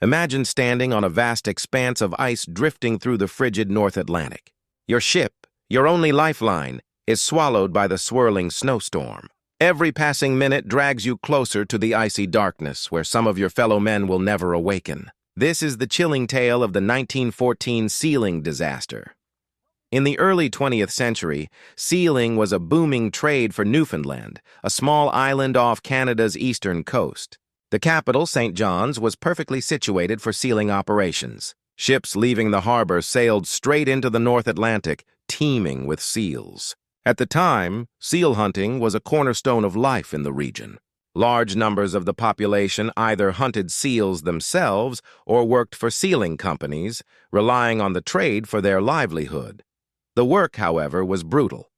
Imagine standing on a vast expanse of ice drifting through the frigid North Atlantic. Your ship, your only lifeline, is swallowed by the swirling snowstorm. Every passing minute drags you closer to the icy darkness where some of your fellow men will never awaken. This is the chilling tale of the 1914 sealing disaster. In the early 20th century, sealing was a booming trade for Newfoundland, a small island off Canada's eastern coast. The capital, St. John's, was perfectly situated for sealing operations. Ships leaving the harbor sailed straight into the North Atlantic, teeming with seals. At the time, seal hunting was a cornerstone of life in the region. Large numbers of the population either hunted seals themselves or worked for sealing companies, relying on the trade for their livelihood. The work, however, was brutal.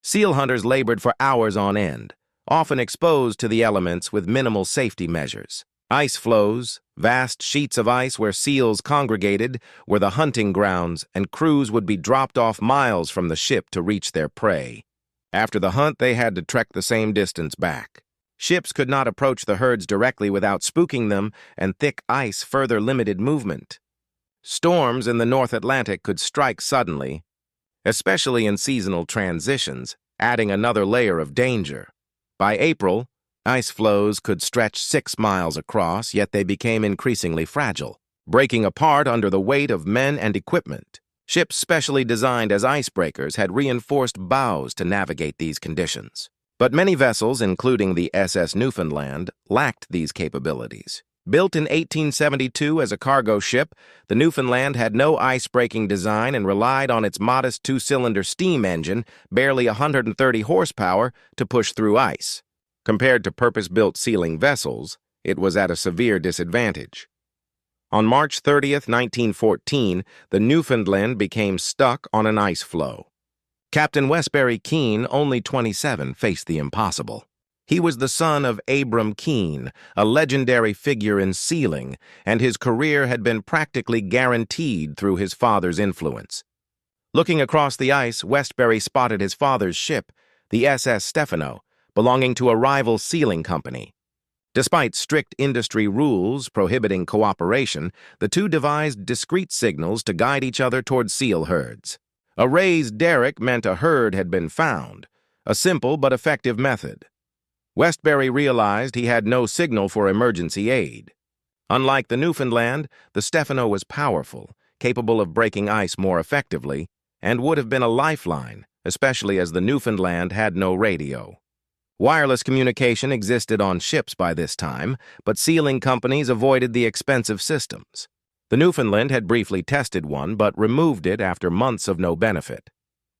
Seal hunters labored for hours on end, often exposed to the elements with minimal safety measures. Ice floes, vast sheets of ice where seals congregated, were the hunting grounds, and crews would be dropped off miles from the ship to reach their prey. After the hunt, they had to trek the same distance back. Ships could not approach the herds directly without spooking them, and thick ice further limited movement. Storms in the North Atlantic could strike suddenly, especially in seasonal transitions, adding another layer of danger. By April, ice floes could stretch 6 miles across, yet they became increasingly fragile, breaking apart under the weight of men and equipment. Ships specially designed as icebreakers had reinforced bows to navigate these conditions. But many vessels, including the SS Newfoundland, lacked these capabilities. Built in 1872 as a cargo ship, the Newfoundland had no ice-breaking design and relied on its modest 2-cylinder steam engine, barely 130 horsepower, to push through ice. Compared to purpose-built sealing vessels, it was at a severe disadvantage. On March 30, 1914, the Newfoundland became stuck on an ice floe. Captain Westbury Keene, only 27, faced the impossible. He was the son of Abram Keene, a legendary figure in sealing, and his career had been practically guaranteed through his father's influence. Looking across the ice, Westbury spotted his father's ship, the SS Stefano, belonging to a rival sealing company. Despite strict industry rules prohibiting cooperation, the two devised discreet signals to guide each other toward seal herds. A raised derrick meant a herd had been found, a simple but effective method. Westbury realized he had no signal for emergency aid. Unlike the Newfoundland, the Stefano was powerful, capable of breaking ice more effectively, and would have been a lifeline, especially as the Newfoundland had no radio. Wireless communication existed on ships by this time, but sealing companies avoided the expensive systems. The Newfoundland had briefly tested one, but removed it after months of no benefit.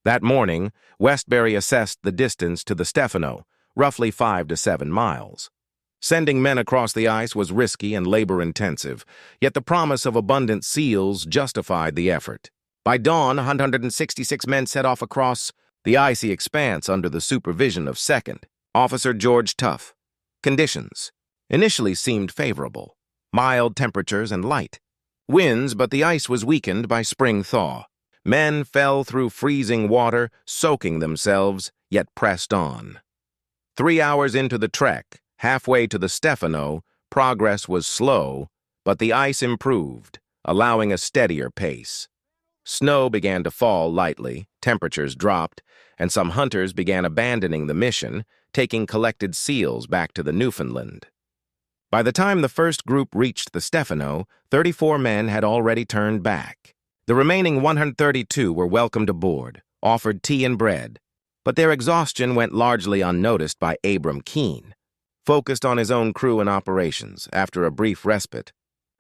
That morning, Westbury assessed the distance to the Stefano, roughly 5 to 7 miles. Sending men across the ice was risky and labor-intensive, yet the promise of abundant seals justified the effort. By dawn, 166 men set off across the icy expanse under the supervision of Second Officer George Tuff. Conditions initially seemed favorable, mild temperatures and light winds, but the ice was weakened by spring thaw. Men fell through freezing water, soaking themselves, yet pressed on. 3 hours into the trek, halfway to the Stefano, progress was slow, but the ice improved, allowing a steadier pace. Snow began to fall lightly, temperatures dropped, and some hunters began abandoning the mission, taking collected seals back to the Newfoundland. By the time the first group reached the Stefano, 34 men had already turned back. The remaining 132 were welcomed aboard, offered tea and bread, but their exhaustion went largely unnoticed by Abram Keene. Focused on his own crew and operations, after a brief respite,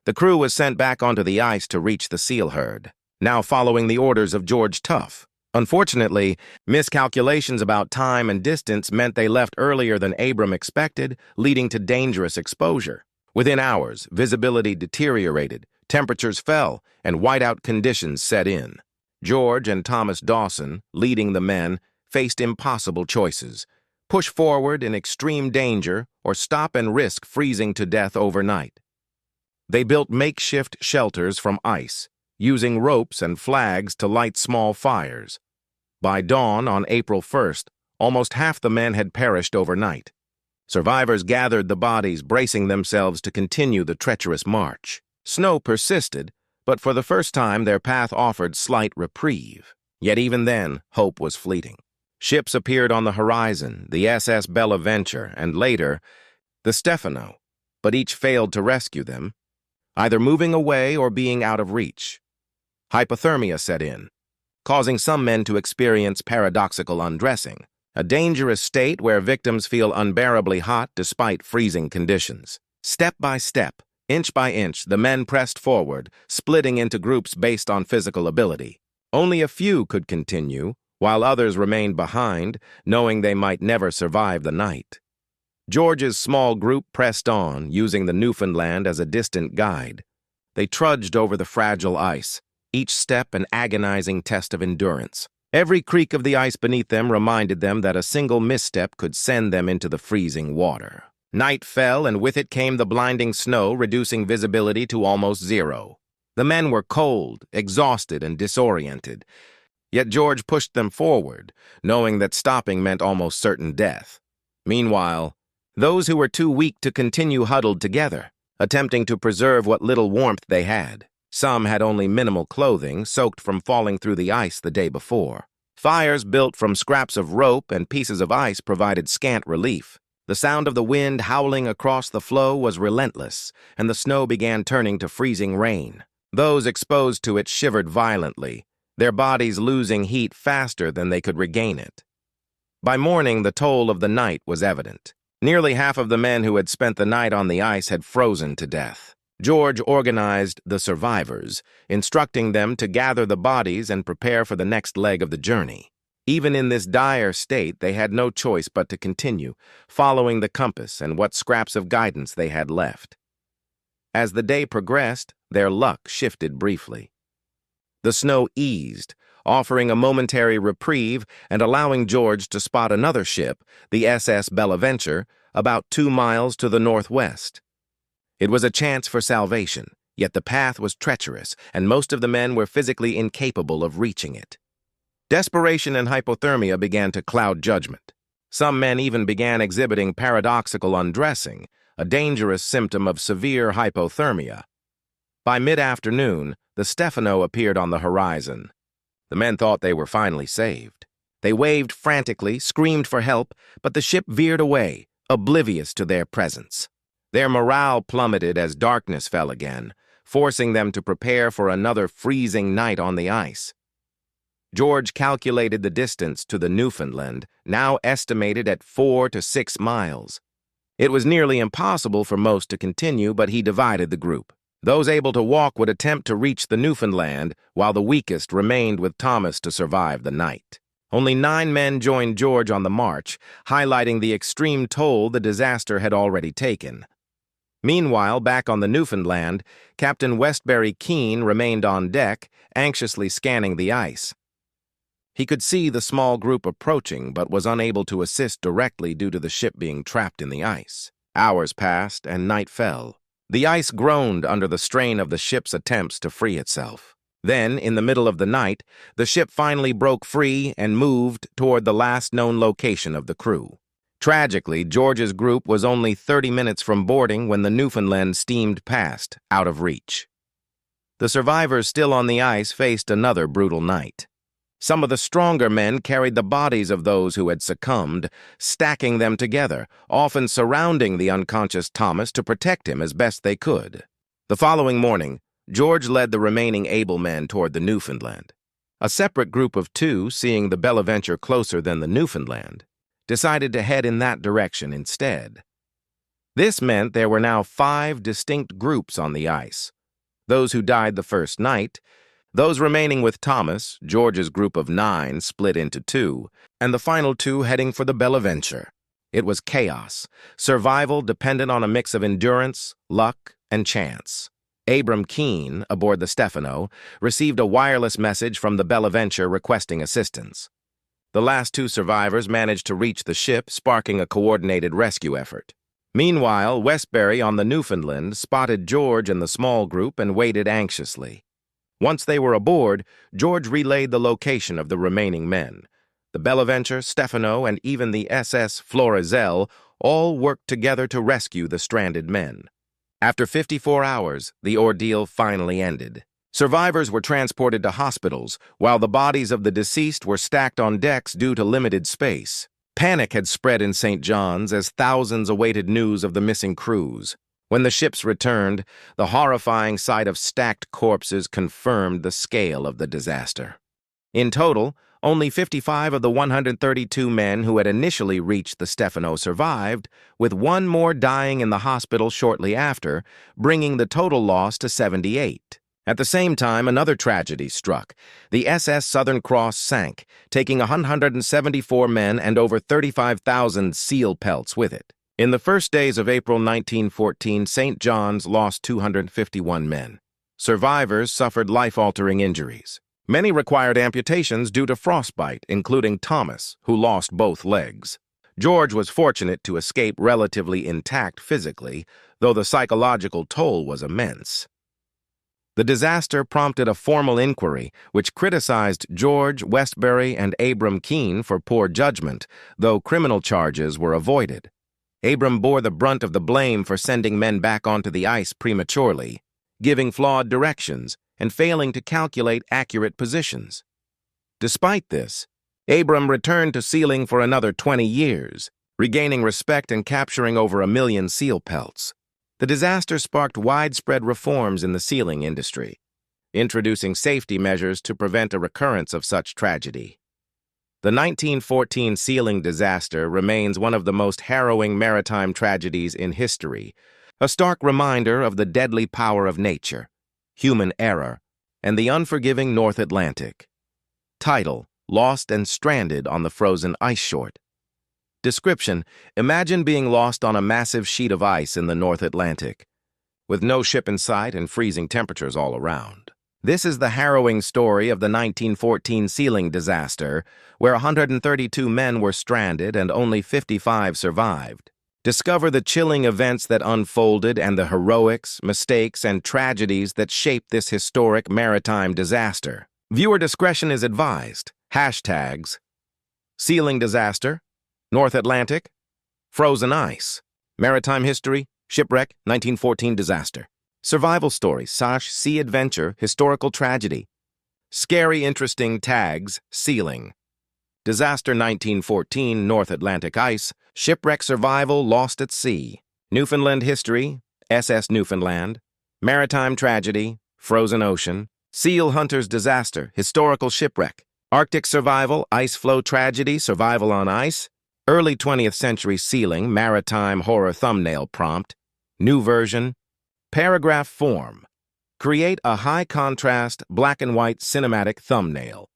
the crew was sent back onto the ice to reach the seal herd, now following the orders of George Tuff. Unfortunately, miscalculations about time and distance meant they left earlier than Abram expected, leading to dangerous exposure. Within hours, visibility deteriorated, temperatures fell, and whiteout conditions set in. George and Thomas Dawson, leading the men, faced impossible choices: push forward in extreme danger or stop and risk freezing to death overnight. They built makeshift shelters from ice, using ropes and flags to light small fires. By dawn on April 1st, almost half the men had perished overnight. Survivors gathered the bodies, bracing themselves to continue the treacherous march. Snow persisted, but for the first time their path offered slight reprieve. Yet even then, hope was fleeting. Ships appeared on the horizon, the SS Bonaventure, and later, the Stefano, but each failed to rescue them, either moving away or being out of reach. Hypothermia set in, causing some men to experience paradoxical undressing, a dangerous state where victims feel unbearably hot despite freezing conditions. Step by step, inch by inch, the men pressed forward, splitting into groups based on physical ability. Only a few could continue, while others remained behind, knowing they might never survive the night. George's small group pressed on, using the Newfoundland as a distant guide. They trudged over the fragile ice, each step an agonizing test of endurance. Every creak of the ice beneath them reminded them that a single misstep could send them into the freezing water. Night fell, and with it came the blinding snow, reducing visibility to almost zero. The men were cold, exhausted, and disoriented. Yet George pushed them forward, knowing that stopping meant almost certain death. Meanwhile, those who were too weak to continue huddled together, attempting to preserve what little warmth they had. Some had only minimal clothing, soaked from falling through the ice the day before. Fires built from scraps of rope and pieces of ice provided scant relief. The sound of the wind howling across the floe was relentless, and the snow began turning to freezing rain. Those exposed to it shivered violently, their bodies losing heat faster than they could regain it. By morning, the toll of the night was evident. Nearly half of the men who had spent the night on the ice had frozen to death. George organized the survivors, instructing them to gather the bodies and prepare for the next leg of the journey. Even in this dire state, they had no choice but to continue, following the compass and what scraps of guidance they had left. As the day progressed, their luck shifted briefly. The snow eased, offering a momentary reprieve and allowing George to spot another ship, the SS Bonaventure, about 2 miles to the northwest. It was a chance for salvation, yet the path was treacherous, and most of the men were physically incapable of reaching it. Desperation and hypothermia began to cloud judgment. Some men even began exhibiting paradoxical undressing, a dangerous symptom of severe hypothermia. By mid-afternoon, the Stefano appeared on the horizon. The men thought they were finally saved. They waved frantically, screamed for help, but the ship veered away, oblivious to their presence. Their morale plummeted as darkness fell again, forcing them to prepare for another freezing night on the ice. George calculated the distance to the Newfoundland, now estimated at 4 to 6 miles. It was nearly impossible for most to continue, but he divided the group. Those able to walk would attempt to reach the Newfoundland, while the weakest remained with Thomas to survive the night. Only 9 men joined George on the march, highlighting the extreme toll the disaster had already taken. Meanwhile, back on the Newfoundland, Captain Westbury Keene remained on deck, anxiously scanning the ice. He could see the small group approaching, but was unable to assist directly due to the ship being trapped in the ice. Hours passed, and night fell. The ice groaned under the strain of the ship's attempts to free itself. Then, in the middle of the night, the ship finally broke free and moved toward the last known location of the crew. Tragically, George's group was only 30 minutes from boarding when the Newfoundland steamed past, out of reach. The survivors still on the ice faced another brutal night. Some of the stronger men carried the bodies of those who had succumbed, stacking them together, often surrounding the unconscious Thomas to protect him as best they could. The following morning, George led the remaining able men toward the Newfoundland. A separate group of 2, seeing the Bonaventure closer than the Newfoundland, decided to head in that direction instead. This meant there were now 5 distinct groups on the ice. Those who died the first night, those remaining with Thomas, George's group of 9 split into 2, and the final 2 heading for the Bonaventure. It was chaos, survival dependent on a mix of endurance, luck, and chance. Abram Keene, aboard the Stefano, received a wireless message from the Bonaventure requesting assistance. The last 2 survivors managed to reach the ship, sparking a coordinated rescue effort. Meanwhile, Westbury on the Newfoundland spotted George and the small group and waited anxiously. Once they were aboard, George relayed the location of the remaining men. The Bonaventure, Stefano, and even the SS Florizel all worked together to rescue the stranded men. After 54 hours, the ordeal finally ended. Survivors were transported to hospitals, while the bodies of the deceased were stacked on decks due to limited space. Panic had spread in St. John's as thousands awaited news of the missing crews. When the ships returned, the horrifying sight of stacked corpses confirmed the scale of the disaster. In total, only 55 of the 132 men who had initially reached the Stefano survived, with one more dying in the hospital shortly after, bringing the total loss to 78. At the same time, another tragedy struck. The SS Southern Cross sank, taking 174 men and over 35,000 seal pelts with it. In the first days of April 1914, St. John's lost 251 men. Survivors suffered life-altering injuries. Many required amputations due to frostbite, including Thomas, who lost both legs. George was fortunate to escape relatively intact physically, though the psychological toll was immense. The disaster prompted a formal inquiry, which criticized George, Westbury, and Abram Keene for poor judgment, though criminal charges were avoided. Abram bore the brunt of the blame for sending men back onto the ice prematurely, giving flawed directions, and failing to calculate accurate positions. Despite this, Abram returned to sealing for another 20 years, regaining respect and capturing over 1 million seal pelts. The disaster sparked widespread reforms in the sealing industry, introducing safety measures to prevent a recurrence of such tragedy. The 1914 sealing disaster remains one of the most harrowing maritime tragedies in history, a stark reminder of the deadly power of nature, human error, and the unforgiving North Atlantic. Title: Lost and Stranded on the Frozen Ice Short. Description: Imagine being lost on a massive sheet of ice in the North Atlantic, with no ship in sight and freezing temperatures all around. This is the harrowing story of the 1914 sealing disaster, where 132 men were stranded and only 55 survived. Discover the chilling events that unfolded and the heroics, mistakes, and tragedies that shaped this historic maritime disaster. Viewer discretion is advised. Hashtags: Sealing Disaster, North Atlantic, Frozen Ice, Maritime History, Shipwreck, 1914 Disaster. Survival Stories, Sea Adventure, Historical Tragedy. Scary Interesting Tags, Sealing. Disaster 1914, North Atlantic Ice, Shipwreck Survival, Lost at Sea. Newfoundland History, SS Newfoundland. Maritime Tragedy, Frozen Ocean. Seal Hunters Disaster, Historical Shipwreck. Arctic Survival, Ice Floe Tragedy, Survival on Ice. Early 20th Century Sealing, Maritime Horror Thumbnail Prompt. New version. Paragraph form. Create a high-contrast, black-and-white cinematic thumbnail.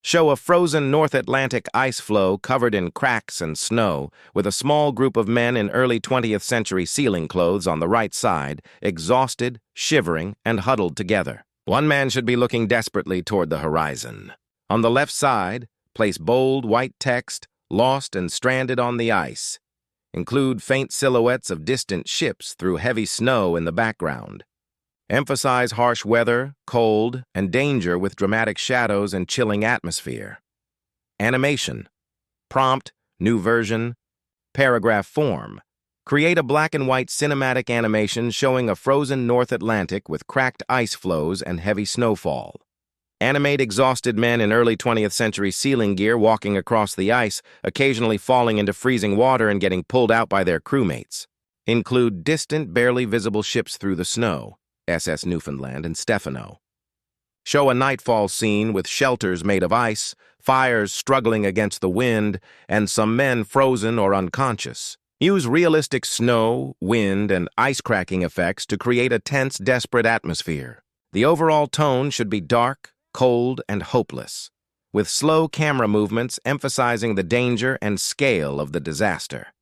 Show a frozen North Atlantic ice floe covered in cracks and snow, with a small group of men in early 20th century sealing clothes on the right side, exhausted, shivering, and huddled together. One man should be looking desperately toward the horizon. On the left side, place bold white text, "Lost and Stranded on the Ice." Include faint silhouettes of distant ships through heavy snow in the background. Emphasize harsh weather, cold, and danger with dramatic shadows and chilling atmosphere. Animation. Prompt, new version, paragraph form. Create a black and white cinematic animation showing a frozen North Atlantic with cracked ice floes and heavy snowfall. Animate exhausted men in early 20th century sealing gear walking across the ice, occasionally falling into freezing water and getting pulled out by their crewmates. Include distant, barely visible ships through the snow, SS Newfoundland and Stefano. Show a nightfall scene with shelters made of ice, fires struggling against the wind, and some men frozen or unconscious. Use realistic snow, wind, and ice-cracking effects to create a tense, desperate atmosphere. The overall tone should be dark, cold, and hopeless, with slow camera movements emphasizing the danger and scale of the disaster.